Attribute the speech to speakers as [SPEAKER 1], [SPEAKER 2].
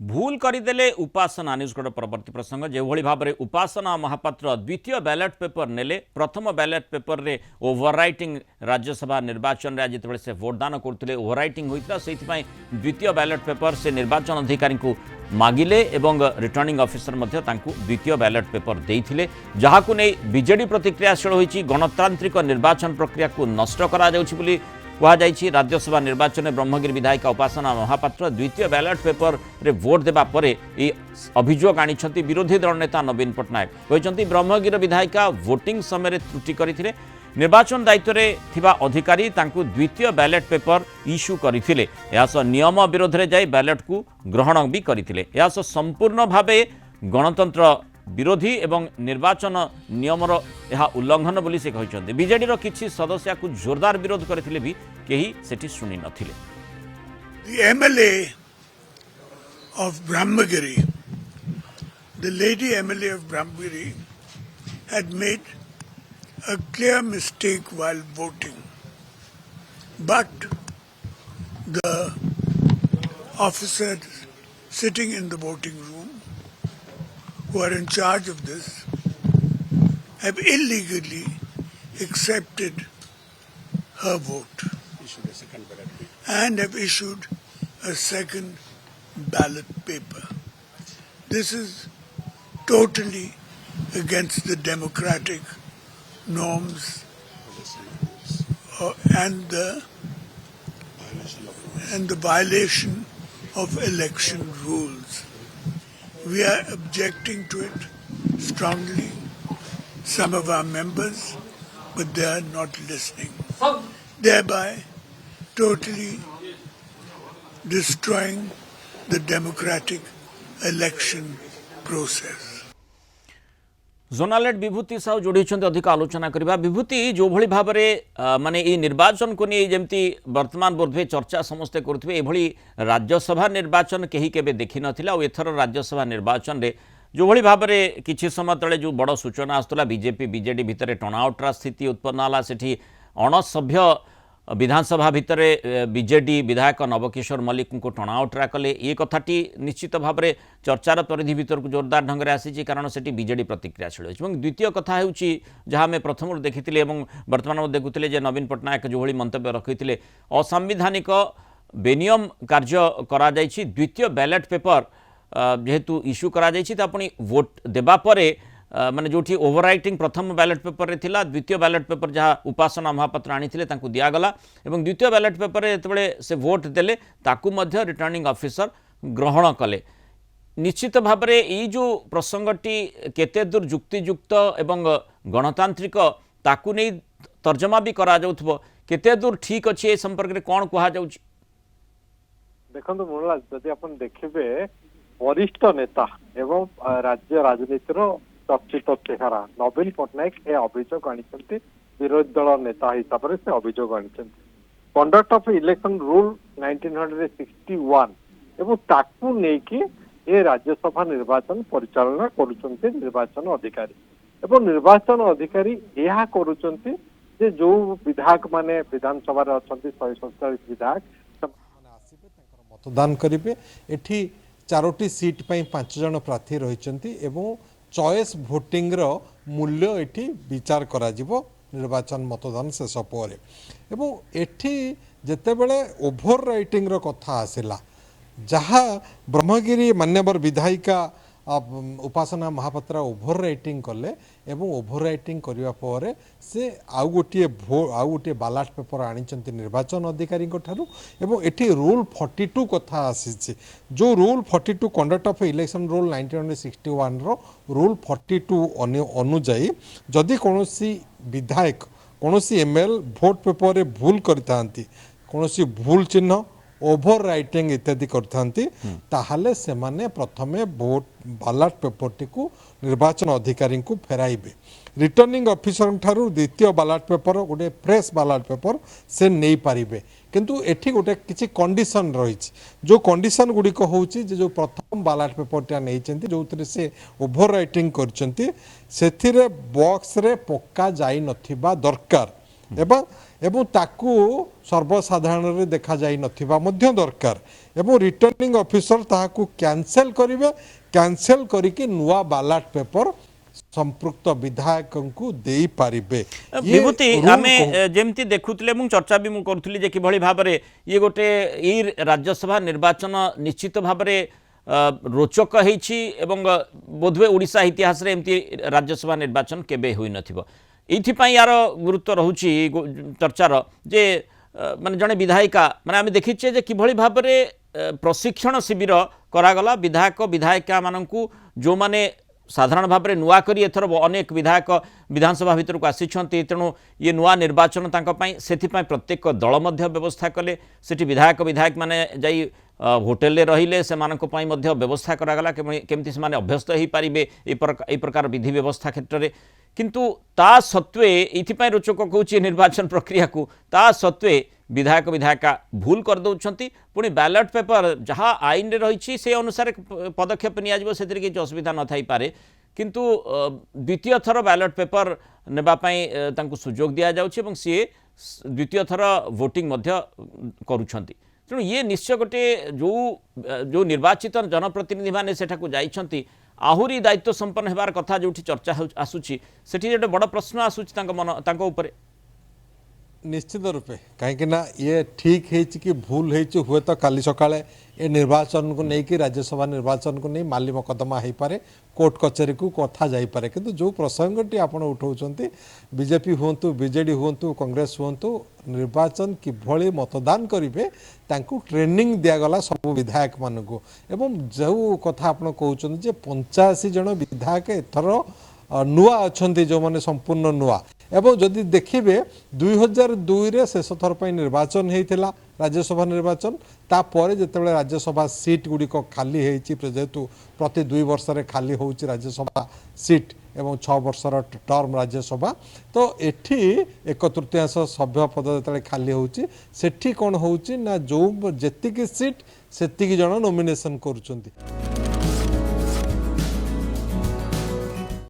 [SPEAKER 1] भूल करदेले उपासना न्यूजगढ़ परवर्ती प्रसंग जो भाव में उपासना महापात्र द्वितीय बैलेट पेपर नेले प्रथम बैलेट पेपर रे ओवरराइटिंग राज्यसभा निर्वाचन में आज जो से भोटदान करते ओवरराइटिंग होता से द्वितीय बैलेट पेपर से निर्वाचन अधिकारी को मागिले एवं रिटर्निंग ऑफिसर द्वितीय बैलेट पेपर देते जहाँ को नहीं बीजेडी प्रतिक्रियाशील होती गणतांत्रिक निर्वाचन प्रक्रिया को नष्ट करा कहुई राज्यसभा निर्वाचन में ब्रह्मगिरी विधायिका उपासना महापात्र द्वितीय बैलेट पेपर रे वोट देबा परे अभियोग आनी विरोधी दल नेता नवीन पट्टनायक कहते ब्रह्मगिरी विधायिका वोटिंग समय त्रुटि करथिले निर्वाचन दायित्व रे थिबा अधिकारी तांकु द्वितीय बैलेट पेपर इश्यू करथिले नियम विरोध में जाई बैलेट को ग्रहण भी करथिले संपूर्ण भावे गणतंत्र विरोधी एवं निर्वाचन नियमर यह उल्लंघन बोली से कहते बीजेडी किसी सदस्य को जोरदार विरोध करथिले भी केही सेठी सुनी नथिले।
[SPEAKER 2] The MLA of Brahmagiri, the lady MLA of Brahmagiri had made a clear mistake while voting, but the officers sitting in the voting room who are in charge of this have illegally accepted her vote and have issued a second ballot paper. This is totally against the democratic norms and the violation of election rules. We are objecting to it strongly. Some of our members, but they are not listening, thereby totally destroying the democratic election process.
[SPEAKER 1] जोनालेट विभूति साहू जोड़ी अधिक आलोचना करवा विभूति जो भली भाव में माने ये निर्वाचन को नहीं जमती वर्तमान बोधे चर्चा समस्ते करुवे ये राज्यसभा निर्वाचन कहीं केबे देखि नथिला और एथर राज्यसभा निर्वाचन रे जो भली भाव में किछि समय तले जो बड़ सूचना आसुला बीजेपी बीजेडी भितर टणाउट्रा स्थिति उत्पन्न होला सेठी अणसभ्य विधानसभा भितर बीजेडी विधायक नवकिशोर मल्लिक को टणाउट्रा कले ये कथाटी निश्चित भाव में चर्चार परिधि भीतर को जोरदार ढंग से आसी कारण से बीजेडी प्रतिक्रियाशील होती द्वितीय कथा हूँ जहाँ आम प्रथम देखी बर्तमान देखुले नवीन पट्टनायक जो मंतव्य रखी असंवैधानिक बेनियम कार्य करा द्वितीय बैलेट पेपर जेहेतु इश्यू करा वोट देबा परे माने जोठी ओवरराइटिंग प्रथम बैलेट पेपर रे थिला द्वितीय बैलेट पेपर जहाँ उपासना महापात्र आनी दिगला और द्वितीय बैलेट पेपर जिते से वोट देले ताकू मध्य रिटर्निंग ऑफिसर ग्रहण कले निश्चित भाव में ये जो प्रसंगटी केते दूर युक्तियुक्त एवं गणतांत्रिक ताकू नहीं तर्जमा भी करा जाउथबो केते दूर ठीक अच्छी ए संपर्क में कौन कहा जाउछि
[SPEAKER 3] देखो मनोज जदि अपन देखिबे वरिष्ठ नेता एवं राज्य राजनीतिर चर्चित चेहरा नवीन पट्टनायक ए अभियोग आनी विरोधी दल नेता हिसाब से अभियोग आनी कंडक्ट ऑफ इलेक्शन रूल 1961 एवं ताकू नेकी ए राज्यसभा निर्वाचन परिचालना करुचंती निर्वाचन अधिकारी एवं निर्वाचन अधिकारी यह करुचंती जे जो विधायक माने विधानसभा रे अछंती 147 विधायक
[SPEAKER 4] मतदान करेंगे एठी 4टी सीट पर 5 जन प्रार्थी रही एवं चॉइस भोटिंग रो मूल्य एठी विचार करा जिवो निर्वाचन मतदान शेष पर एवं एठी जेते बेले ओभर राइटिंग रो कथा आसिला जहाँ ब्रह्मगिरी मान्यवर विधायिका उपासना महापात्र ओभर राइटिंग कले एवं ओभर राइटिंग करने पर से आउ गोटे बालाट पेपर आनी निर्वाचन अधिकारी एवं एटी रूल 42 कथा आसी जो rule 42 conduct of election rule 1961 रो रूल 42 अनुजाई जदि कौन विधायक कौन एमएल भोट पेपर रे भूल करता कौन भूल चिन्ह ओभर राइटिंग इत्यादि करते से माने प्रथमे भोट बालाट पेपर टी निर्वाचन अधिकारी को फेराइबे रिटर्निंग ऑफिसर ठारू द्वितीय बालाट पेपर गोटे फ्रेश बालाट पेपर से नहीं पारिबे किंतु एठी गोटे किछि कंडीशन रही जो कंडीशन गुड़िक हूँ जो प्रथम बालाट पेपर नहीं जो से ओभर राइटिंग कर बॉक्स रे पक्का जाई नथिबा दरकार एवं एवं ताकू सर्वसाधारण देखा जाई नथिबा मध्य दरकार एवं रिटर्निंग ऑफिसर ताकू कैंसिल करिवे कैंसिल करिके नुआ बैलेट पेपर संपृक्त विधायक को देई पारिबे
[SPEAKER 1] विभूति आमे जेमती देखुतले मु चर्चा भी मु करूथली जे किभଳି भाबरे ये गोटे ई राज्यसभा निर्वाचन निश्चित भाबरे रोचक हेछि एवं बोधवे ओडिशा इतिहास रे एमती राज्यसभा निर्वाचन केबे होई नथिबो एथि पई यार गुरुत्व रहउछि चर्चार जे माने जने विधायिका माने आमे देखिछे जे किभଳି भाबरे प्रशिक्षण शिविर करागला विधायक विधायिका माननकु जो माने साधारण भाव में नुआ करी एथर अनेक विधायक विधानसभा भीतर को आसी तेणु ये नुआ निर्वाचन से प्रत्येक दल मध्य व्यवस्था कले सेठी विधायक विधायक माने जाई होटेल रे रहिले से मानक पई मध्य व्यवस्था करागला केमती से माने अभ्यस्त हो पारिबे ए प्रकार विधि व्यवस्था क्षेत्र में किंतु ता सत्वे एथि रोचक कहूँ निर्वाचन प्रक्रिया को ता सत्वे विधायक विधायिका भूल कर दौरान पुणी बैलेट पेपर जहाँ आईन रही से अनुसार पदक्षेप नि कि असुविधा न थी पारे किंतु द्वितीय थर बैलेट पेपर नेबापाई सुजोग दि जाऊँ सी द्वितीय थर वोटिंग करुँच तेणु ये निश्चय गोटे जो निर्वाचित जनप्रतिनिधि मैंने सेठाकु जाइछंती आहुरी दायित्व संपन्न होबार कथा जो चर्चा आसूची सेठी गोटे बड़ प्रश्न आसूची तांको ऊपर
[SPEAKER 4] निश्चित रूपे कहीं ये ठीक है कि भूल है हुए तो काली सकाଳେ ए निर्वाचन को नहीं कि राज्यसभा निर्वाचन को नहीं माली मकदमा हो पारे कोर्ट कचेरी को कथा जापे किंतु जो प्रसंगटी आपण उठाउछंती बीजेपी हुंतु बीजेडी हुंतु कांग्रेस हुंतु निर्वाचन किभଳି मतदान करिवे तांकु ट्रेनिंग दियागला सब विधायक मानकु एवं जो कथा आपण कहउछंती जे 85 जन विधायक एथर नुआ अच्छी जो मैंने संपूर्ण नुआ एवं जदि देखिए 2002 रे शेष थर पर निर्वाचन होता राज्यसभा निर्वाचन तापर जिते राज्यसभा सीट गुड़िक खाली जेहेतु प्रति 2 वर्ष खाली हो राज्यसभा सीट एवं 6 वर्षर टर्म राज्यसभा तो एठी 1/3 सभ्य पद जो खाली होती कौन हो जो जेतिकी सीट सेतिकी जन नॉमिनेशन करुछंती।